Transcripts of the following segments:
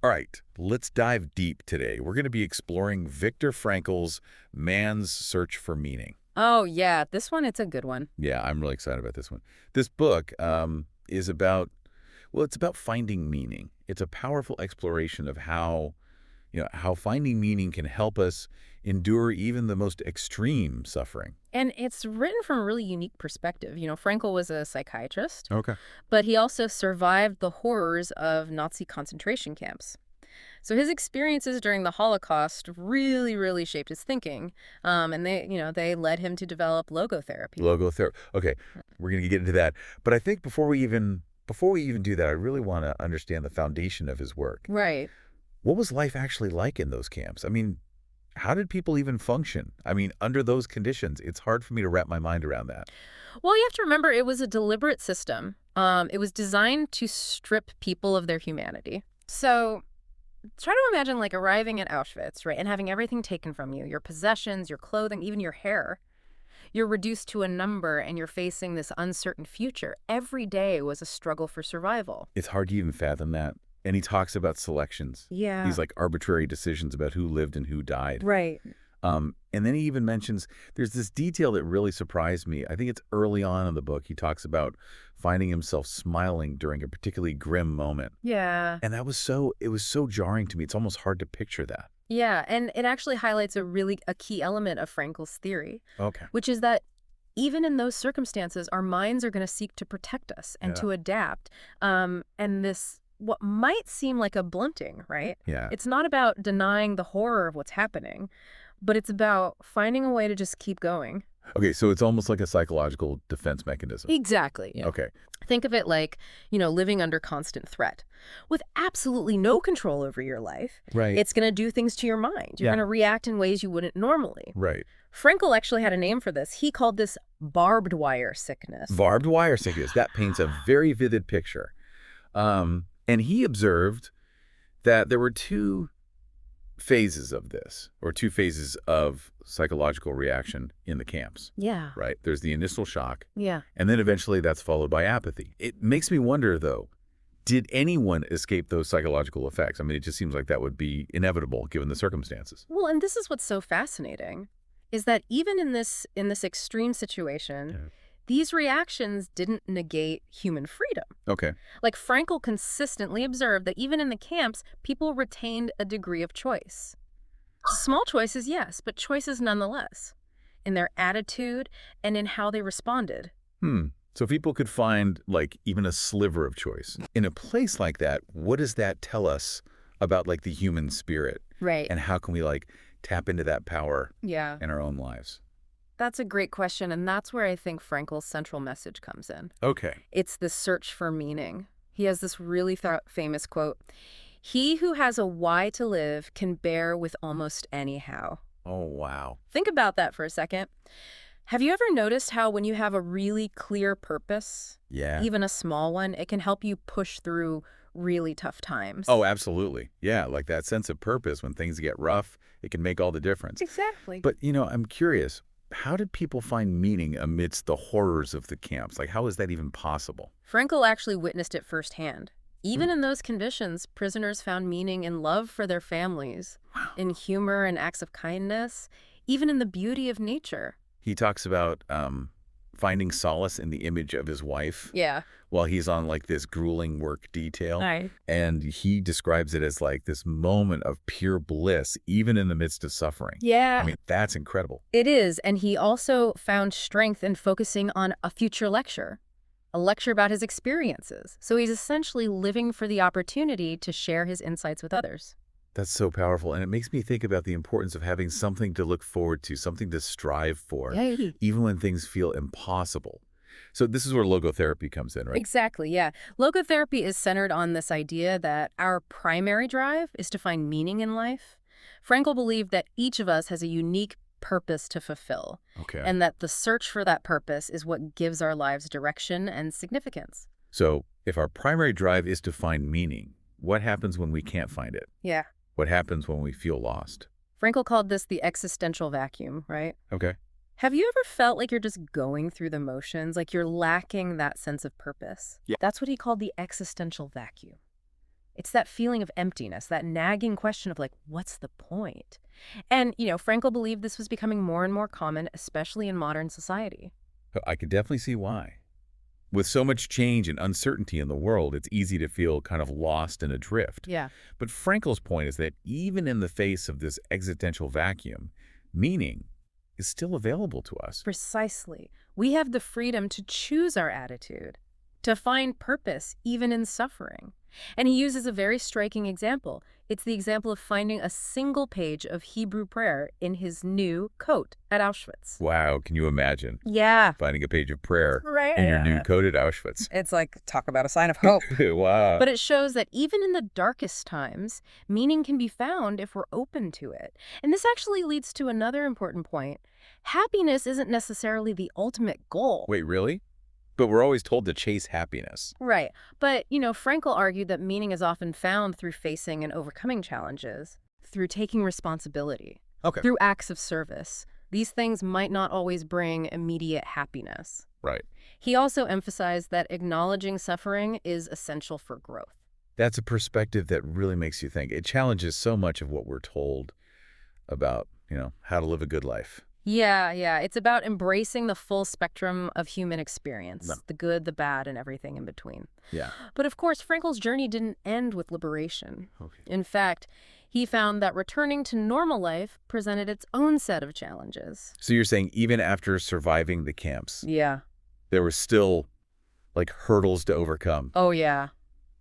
All right, let's dive deep today. We're going to be exploring Viktor Frankl's Man's Search for Meaning. Oh, yeah. This one, it's a good one. Yeah, I'm really excited about this one. This book is about, well, it's about finding meaning. It's a powerful exploration of how finding meaning can help us endure even the most extreme suffering. And it's written from a really unique perspective. Frankl was a psychiatrist, Okay. but he also survived the horrors of Nazi concentration camps. So his experiences during the Holocaust really, really shaped his thinking. And they led him to develop logotherapy. Logotherapy. Okay, we're going to get into that. But I think before we even do that, I really want to understand the foundation of his work. Right. What was life actually like in those camps? I mean, how did people even function? I mean, under those conditions, it's hard for me to wrap my mind around that. Well, you have to remember it was a deliberate system. It was designed to strip people of their humanity. So try to imagine like arriving at Auschwitz, right, and having everything taken from you, your possessions, your clothing, even your hair. You're reduced to a number and you're facing this uncertain future. Every day was a struggle for survival. It's hard to even fathom that. And he talks about selections, Yeah. these like arbitrary decisions about who lived and who died. Right. And then he even mentions there's this detail that really surprised me. I think it's early on in the book. He talks about finding himself smiling during a particularly grim moment. Yeah. And it was so jarring to me. It's almost hard to picture that. Yeah, and it actually highlights a key element of Frankl's theory, Okay. which is that even in those circumstances, our minds are going to seek to protect us and Yeah. to adapt. And this, what might seem like a blunting, right? Yeah. It's not about denying the horror of what's happening, but it's about finding a way to just keep going. Okay, so it's almost like a psychological defense mechanism. Exactly. Yeah. Okay. Think of it like, living under constant threat with absolutely no control over your life. Right. It's going to do things to your mind. You're Yeah. going to react in ways you wouldn't normally. Right. Frankl actually had a name for this. He called this barbed wire sickness. Barbed wire sickness. That paints a very vivid picture. And he observed that there were two phases of this, or two phases of psychological reaction in the camps, Yeah. right? There's the initial shock, Yeah. and then eventually that's followed by apathy. It makes me wonder, though, did anyone escape those psychological effects? I mean, it just seems like that would be inevitable given the circumstances. Well, and this is what's so fascinating, is that even in this extreme situation, Yeah. these reactions didn't negate human freedom. Okay. Like Frankl consistently observed that even in the camps, people retained a degree of choice. Small choices, yes, but choices nonetheless, in their attitude and in how they responded. So people could find, like, even a sliver of choice. In a place like that, what does that tell us about, like, the human spirit? Right. And how can we, like, tap into that power Yeah. in our own lives? That's a great question, and that's where I think Frankl's central message comes in. Okay. It's the search for meaning. He has this really famous quote, "He who has a why to live can bear with almost any how." Oh, wow. Think about that for a second. Have you ever noticed how when you have a really clear purpose, Yeah. even a small one, it can help you push through really tough times? Oh, absolutely. Yeah, like that sense of purpose when things get rough, it can make all the difference. Exactly. But, I'm curious, how did people find meaning amidst the horrors of the camps? Like, how is that even possible? Frankl actually witnessed it firsthand. Even in those conditions, prisoners found meaning in love for their families, in humor and acts of kindness, even in the beauty of nature. He talks about finding solace in the image of his wife Yeah. while he's on, like, this grueling work detail. Right. And he describes it as, like, this moment of pure bliss, even in the midst of suffering. Yeah. I mean, that's incredible. It is, and he also found strength in focusing on a future lecture, a lecture about his experiences. So he's essentially living for the opportunity to share his insights with others. That's so powerful. And it makes me think about the importance of having something to look forward to, something to strive for, Yeah. even when things feel impossible. So this is where logotherapy comes in, right? Exactly, yeah. Logotherapy is centered on this idea that our primary drive is to find meaning in life. Frankl believed that each of us has a unique purpose to fulfill, Okay. and that the search for that purpose is what gives our lives direction and significance. So if our primary drive is to find meaning, what happens when we can't find it? Yeah. What happens when we feel lost? Frankl called this the existential vacuum, right? Okay. Have you ever felt like you're just going through the motions, like you're lacking that sense of purpose? Yeah. That's what he called the existential vacuum. It's that feeling of emptiness, that nagging question of like, what's the point? And, Frankl believed this was becoming more and more common, especially in modern society. I could definitely see why. With so much change and uncertainty in the world, it's easy to feel kind of lost and adrift. Yeah. But Frankl's point is that even in the face of this existential vacuum, meaning is still available to us. Precisely. We have the freedom to choose our attitude, to find purpose even in suffering. And he uses a very striking example. It's the example of finding a single page of Hebrew prayer in his new coat at Auschwitz. Wow, can you imagine Yeah. finding a page of prayer Right. in your new coat at Auschwitz? It's like, talk about a sign of hope. Wow. But it shows that even in the darkest times, meaning can be found if we're open to it. And this actually leads to another important point. Happiness isn't necessarily the ultimate goal. Wait, really? But we're always told to chase happiness. Right. But, Frankl argued that meaning is often found through facing and overcoming challenges, through taking responsibility, Okay. through acts of service. These things might not always bring immediate happiness. Right. He also emphasized that acknowledging suffering is essential for growth. That's a perspective that really makes you think. It challenges so much of what we're told about, how to live a good life. Yeah. It's about embracing the full spectrum of human experience, No. the good, the bad, and everything in between. Yeah. But of course, Frankl's journey didn't end with liberation. Okay. In fact, he found that returning to normal life presented its own set of challenges. So you're saying even after surviving the camps, Yeah. there were still, hurdles to overcome. Oh, yeah.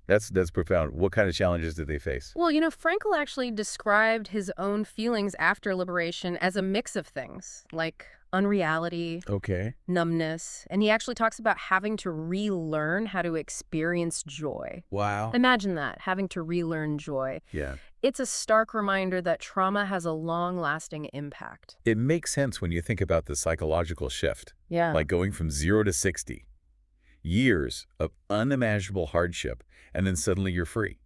That's profound. What kind of challenges did they face? Well, Frankl actually described his own feelings after liberation as a mix of things, like unreality, Okay. numbness, and he actually talks about having to relearn how to experience joy. Wow. Imagine that, having to relearn joy. Yeah. It's a stark reminder that trauma has a long-lasting impact. It makes sense when you think about the psychological shift, Yeah. like going from 0 to 60. Years of unimaginable hardship, and then suddenly you're free.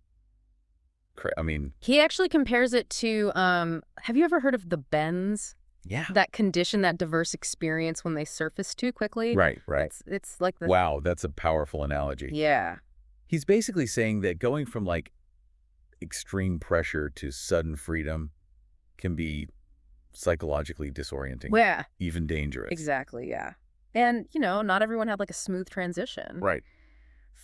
He actually compares it to, have you ever heard of the bends? Yeah. That condition, that diverse experience when they surface too quickly? Right. It's like the... Wow, that's a powerful analogy. Yeah. He's basically saying that going from extreme pressure to sudden freedom can be psychologically disorienting, Yeah. even dangerous. Exactly, yeah. And, not everyone had a smooth transition. Right.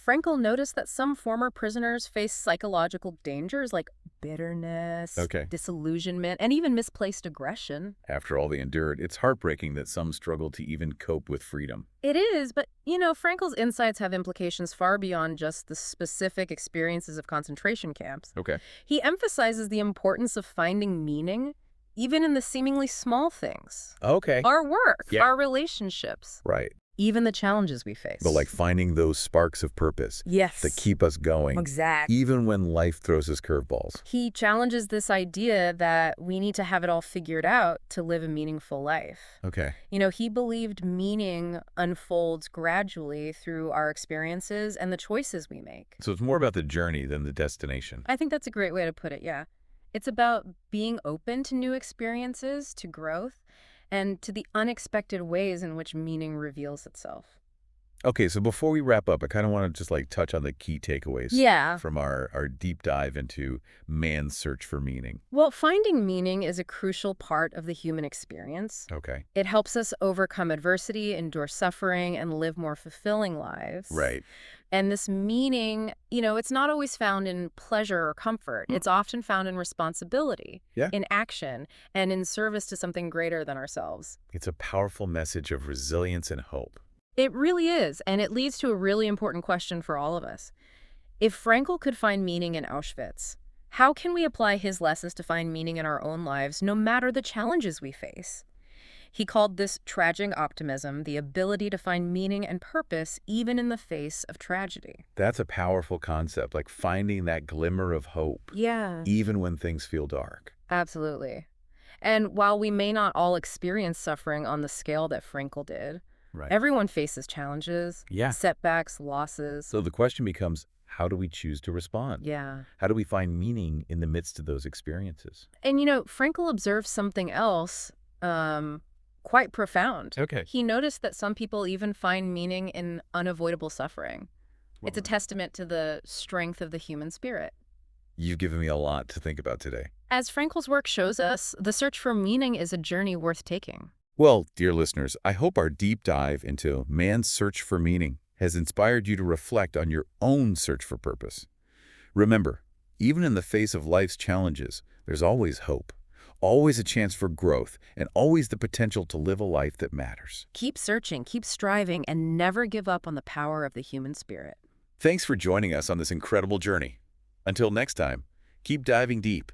Frankl noticed that some former prisoners faced psychological dangers like bitterness, Okay. disillusionment, and even misplaced aggression. After all they endured, it's heartbreaking that some struggle to even cope with freedom. It is, but, Frankl's insights have implications far beyond just the specific experiences of concentration camps. Okay. He emphasizes the importance of finding meaning, even in the seemingly small things. Okay. Our work, Yeah. our relationships, Right. even the challenges we face. But finding those sparks of purpose Yes. that keep us going, Exactly. even when life throws us curveballs. He challenges this idea that we need to have it all figured out to live a meaningful life. Okay. He believed meaning unfolds gradually through our experiences and the choices we make. So it's more about the journey than the destination. I think that's a great way to put it, yeah. It's about being open to new experiences, to growth, and to the unexpected ways in which meaning reveals itself. Okay, so before we wrap up, I kind of want to just touch on the key takeaways from our deep dive into man's search for meaning. Well, finding meaning is a crucial part of the human experience. Okay. It helps us overcome adversity, endure suffering, and live more fulfilling lives. Right. And this meaning, it's not always found in pleasure or comfort. It's often found in responsibility, Yeah. in action, and in service to something greater than ourselves. It's a powerful message of resilience and hope. It really is, and it leads to a really important question for all of us. If Frankl could find meaning in Auschwitz, how can we apply his lessons to find meaning in our own lives, no matter the challenges we face? He called this tragic optimism, the ability to find meaning and purpose even in the face of tragedy. That's a powerful concept, finding that glimmer of hope, Yeah. even when things feel dark. Absolutely. And while we may not all experience suffering on the scale that Frankl did, Right. everyone faces challenges, Yeah. setbacks, losses. So the question becomes, how do we choose to respond? Yeah. How do we find meaning in the midst of those experiences? And, Frankl observed something else quite profound. Okay. He noticed that some people even find meaning in unavoidable suffering. It's a testament to the strength of the human spirit. You've given me a lot to think about today. As Frankl's work shows us, the search for meaning is a journey worth taking. Well, dear listeners, I hope our deep dive into man's search for meaning has inspired you to reflect on your own search for purpose. Remember, even in the face of life's challenges, there's always hope, always a chance for growth, and always the potential to live a life that matters. Keep searching, keep striving, and never give up on the power of the human spirit. Thanks for joining us on this incredible journey. Until next time, keep diving deep